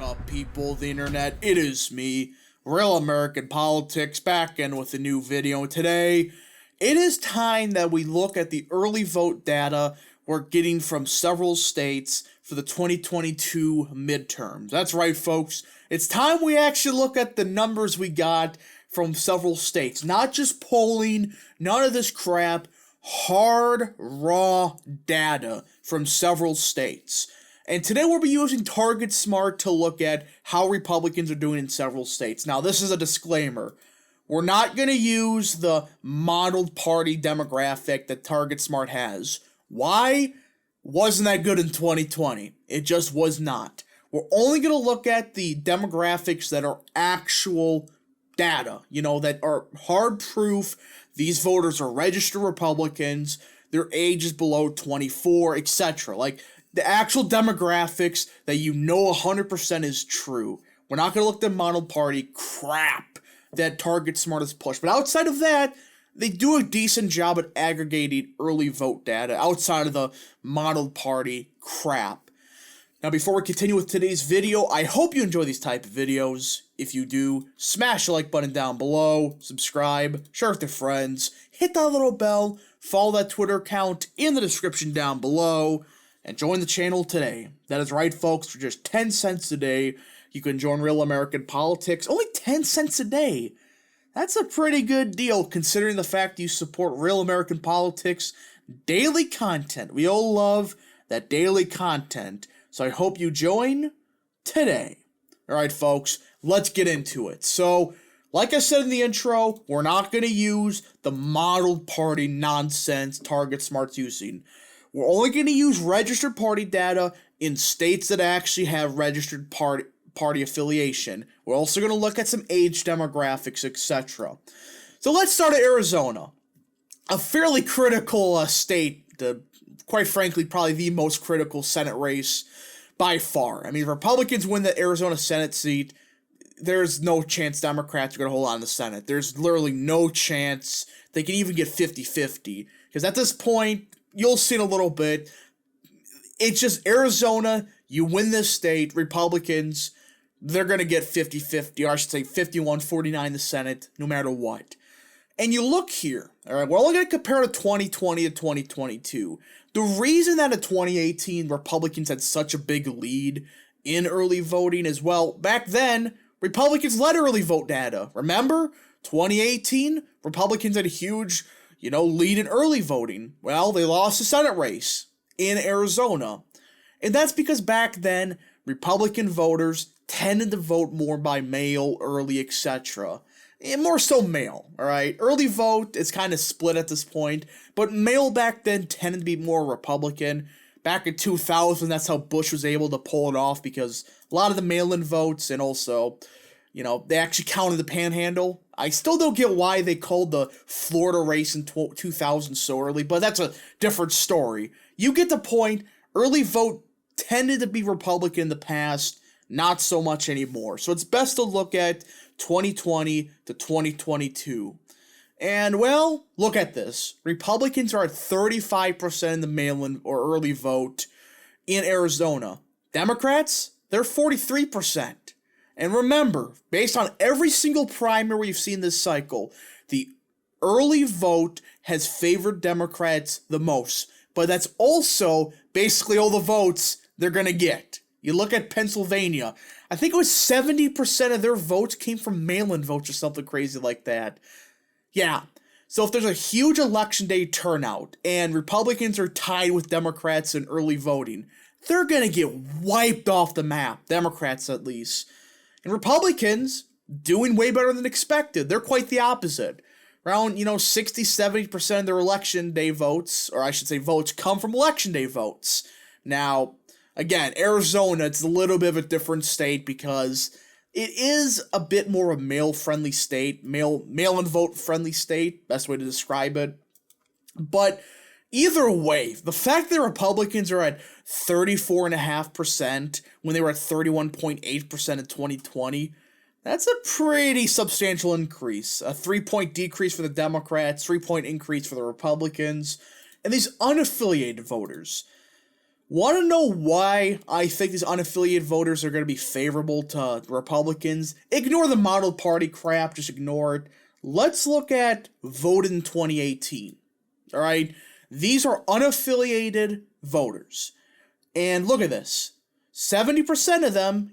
up, people of the internet? It is me, Real American Politics, back in with a new video. Today, it is time that we look at the early vote data we're getting from several states for the 2022 midterms. That's right, folks. It's time we actually look at the numbers we got from several states. Not just polling, none of this crap, hard, raw data from several states. And today we'll be using Target Smart to look at how Republicans are doing in several states. Now, this is a disclaimer. We're not going to use the modeled party demographic that Target Smart has. Why? Wasn't that good in 2020. It just was not. We're only going to look at the demographics that are actual data, that are hard proof. These voters are registered Republicans, their age is below 24, etc. Like, the actual demographics that 100% is true. We're not going to look at the modeled party crap that Target Smart has pushed. But outside of that, they do a decent job at aggregating early vote data outside of the modeled party crap. Now, before we continue with today's video, I hope you enjoy these type of videos. If you do, smash the like button down below, subscribe, share with your friends, hit that little bell, follow that Twitter account in the description down below, and join the channel today. That is right, folks. For just 10 cents a day, you can join Real American Politics. Only 10 cents a day. That's a pretty good deal, considering the fact you support Real American Politics daily content. We all love that daily content, so I hope you join today. Alright, folks, let's get into it. So, like I said in the intro, we're not going to use the modeled party nonsense Target Smart's using. We're only going to use registered party data in states that actually have registered party affiliation. We're also going to look at some age demographics, etc. So let's start at Arizona. A fairly critical state, quite frankly, probably the most critical Senate race by far. I mean, if Republicans win the Arizona Senate seat, there's no chance Democrats are going to hold on to the Senate. There's literally no chance they can even get 50-50. Because at this point, you'll see in a little bit, it's just Arizona, you win this state, Republicans, they're going to get 50-50, or I should say 51-49 the Senate, no matter what. And you look here, all right, we're only going to compare to 2020 to 2022. The reason that in 2018 Republicans had such a big lead in early voting is, well, back then, Republicans led early vote data. Remember? 2018, Republicans had a huge lead in early voting. Well, they lost the Senate race in Arizona. And that's because back then, Republican voters tended to vote more by mail, early, etc. And more so mail, alright? Early vote is kind of split at this point, but mail back then tended to be more Republican. Back in 2000, that's how Bush was able to pull it off, because a lot of the mail-in votes, and also, they actually counted the panhandle. I still don't get why they called the Florida race in 2000 so early, but that's a different story. You get the point. Early vote tended to be Republican in the past, not so much anymore. So it's best to look at 2020 to 2022. And, well, look at this. Republicans are at 35% in the mail-in or early vote in Arizona. Democrats, they're 43%. And remember, based on every single primary we've seen this cycle, the early vote has favored Democrats the most. But that's also basically all the votes they're going to get. You look at Pennsylvania, I think it was 70% of their votes came from mail-in votes or something crazy like that. Yeah, so if there's a huge election day turnout and Republicans are tied with Democrats in early voting, they're going to get wiped off the map, Democrats at least. And Republicans, doing way better than expected. They're quite the opposite. Around, 60-70% of their election day votes, or I should say votes, come from election day votes. Now, again, Arizona, it's a little bit of a different state because it is a bit more a mail-friendly state, mail-in vote-friendly state, best way to describe it. But either way, the fact that Republicans are at 34.5% when they were at 31.8% in 2020, that's a pretty substantial increase. A 3-point decrease for the Democrats, 3-point increase for the Republicans, and these unaffiliated voters. Want to know why I think these unaffiliated voters are going to be favorable to Republicans? Ignore the model party crap, just ignore it. Let's look at voted in 2018. All right? These are unaffiliated voters. And look at this. 70% of them,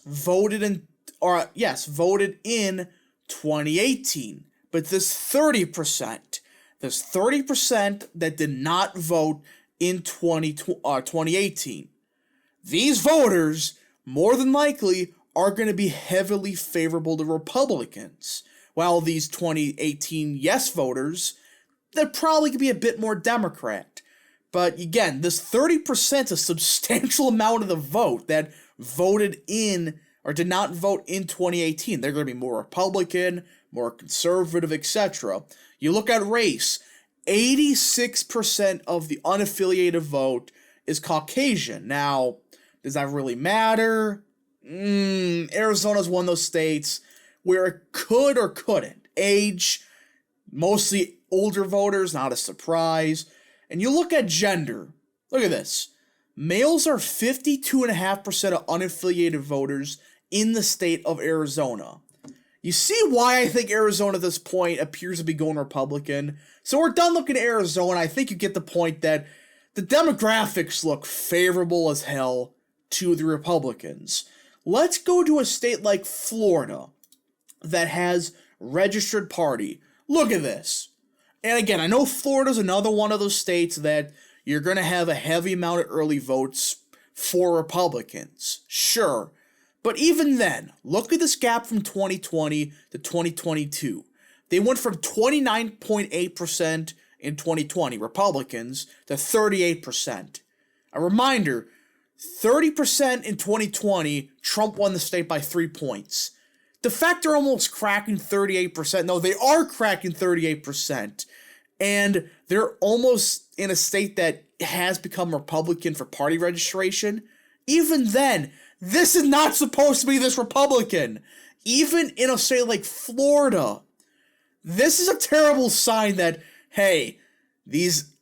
voted in 2018. But this 30% that did not vote in 2018. These voters, more than likely, are going to be heavily favorable to Republicans, while these 2018 yes voters, they're probably going to be a bit more Democrat. But again, this 30% is a substantial amount of the vote that voted in or did not vote in 2018. They're going to be more Republican, more conservative, etc. You look at race, 86% of the unaffiliated vote is Caucasian. Now, does that really matter? Arizona's one of those states where it could or couldn't. Age, mostly older voters, not a surprise. And you look at gender. Look at this. Males are 52.5% of unaffiliated voters in the state of Arizona. You see why I think Arizona at this point appears to be going Republican? So we're done looking at Arizona. I think you get the point that the demographics look favorable as hell to the Republicans. Let's go to a state like Florida that has registered party. Look at this. And again, I know Florida's another one of those states that you're going to have a heavy amount of early votes for Republicans. Sure. But even then, look at this gap from 2020 to 2022. They went from 29.8% in 2020, Republicans, to 38%. A reminder, 30% in 2020, Trump won the state by 3 points. The fact they're almost cracking 38%, no, they are cracking 38%, and they're almost in a state that has become Republican for party registration. Even then, this is not supposed to be this Republican. Even in a state like Florida, this is a terrible sign that, hey, these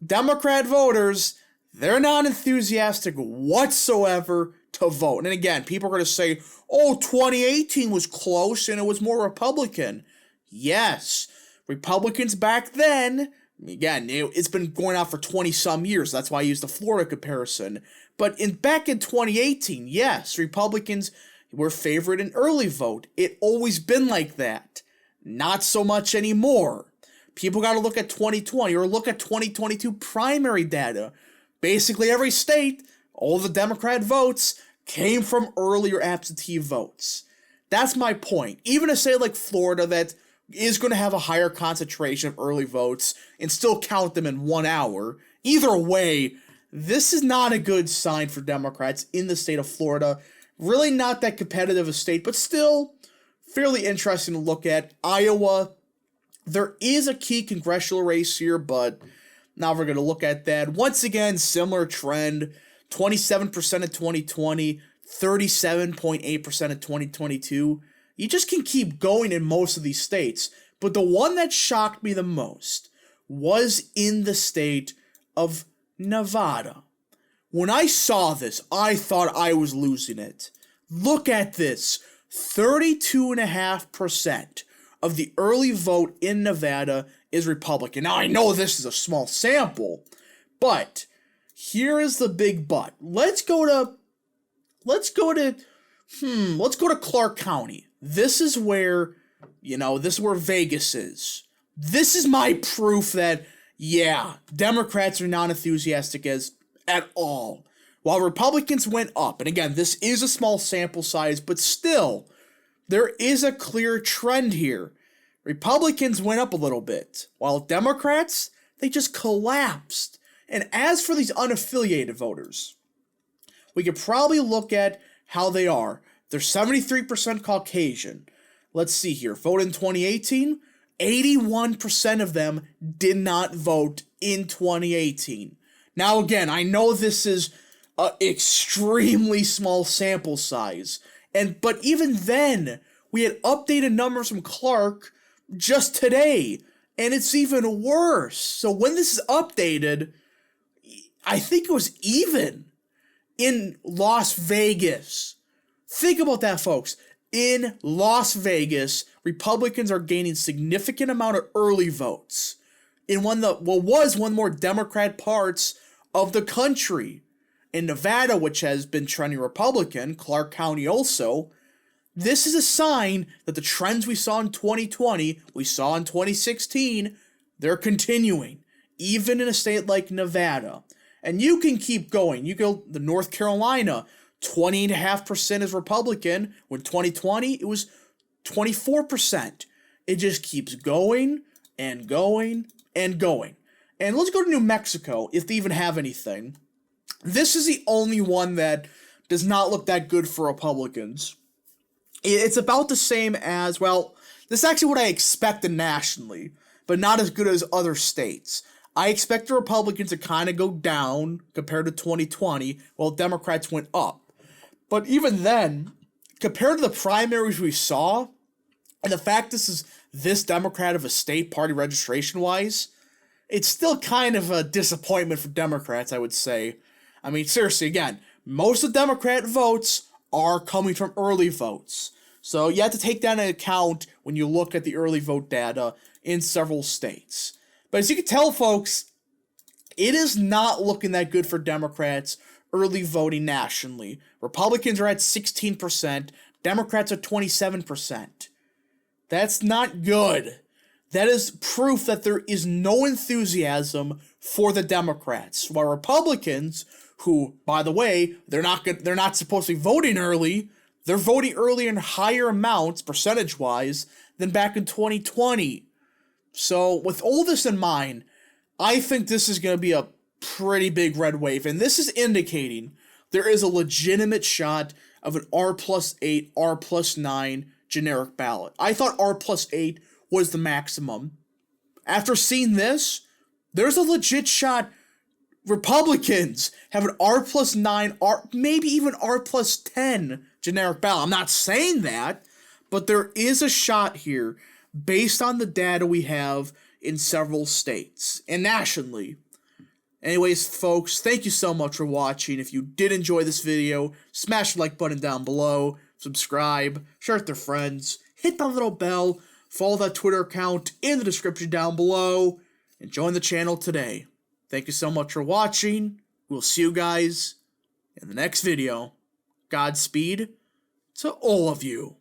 Democrat voters, they're not enthusiastic whatsoever to vote. And again, people are going to say, oh, 2018 was close and it was more Republican. Yes, Republicans back then, again, it's been going on for 20-some years. That's why I used the Florida comparison. But back in 2018, yes, Republicans were favored in early vote. It always been like that. Not so much anymore. People got to look at 2020 or look at 2022 primary data. Basically, every state, all the Democrat votes came from earlier absentee votes. That's my point. Even a state like Florida that is going to have a higher concentration of early votes and still count them in 1 hour, either way, this is not a good sign for Democrats in the state of Florida. Really not that competitive a state, but still fairly interesting to look at. Iowa, there is a key congressional race here, but now we're going to look at that. Once again, similar trend, 27% in 2020, 37.8% in 2022. You just can keep going in most of these states. But the one that shocked me the most was in the state of Nevada. When I saw this, I thought I was losing it. Look at this. 32.5% of the early vote in Nevada is Republican. Now, I know this is a small sample, but here is the big but. Let's go to Clark County. This is where Vegas is. This is my proof that, yeah, Democrats are not enthusiastic at all. While Republicans went up, and again, this is a small sample size, but still, there is a clear trend here. Republicans went up a little bit, while Democrats, they just collapsed. And as for these unaffiliated voters, we could probably look at how they are. They're 73% Caucasian. Let's see here. Vote in 2018, 81% of them did not vote in 2018. Now again, I know this is an extremely small sample size, but even then, we had updated numbers from Clark just today, and it's even worse. So when this is updated, I think it was even in Las Vegas. Think about that, folks. In Las Vegas, Republicans are gaining significant amount of early votes in was one more Democrat parts of the country. In Nevada, which has been trending Republican, Clark County also, this is a sign that the trends we saw in 2020, we saw in 2016, they're continuing, even in a state like Nevada. And you can keep going. You go to North Carolina, 20.5% is Republican. When 2020, it was 24%. It just keeps going and going and going. And let's go to New Mexico, if they even have anything. This is the only one that does not look that good for Republicans. It's about the same as, well, this is actually what I expected nationally, but not as good as other states. I expect the Republicans to kind of go down compared to 2020, while Democrats went up. But even then, compared to the primaries we saw, and the fact this is this Democrat of a state party registration-wise, it's still kind of a disappointment for Democrats, I would say. I mean, seriously, again, most of the Democrat votes are coming from early votes. So you have to take that into account when you look at the early vote data in several states. But as you can tell, folks, it is not looking that good for Democrats early voting nationally. Republicans are at 16%, Democrats are 27%. That's not good. That is proof that there is no enthusiasm for the Democrats. While Republicans, who, by the way, they're not supposed to be voting early, they're voting early in higher amounts, percentage-wise, than back in 2020. So, with all this in mind, I think this is going to be a pretty big red wave, and this is indicating there is a legitimate shot of an R+8, R+9 generic ballot. I thought R+8 was the maximum. After seeing this, there's a legit shot Republicans have an R+9, maybe even R+10 generic ballot. I'm not saying that, but there is a shot here based on the data we have in several states and nationally. Anyways, folks, thank you so much for watching. If you did enjoy this video, smash the like button down below, subscribe, share it with your friends, hit that little bell, follow that Twitter account in the description down below, and join the channel today. Thank you so much for watching. We'll see you guys in the next video. Godspeed to all of you.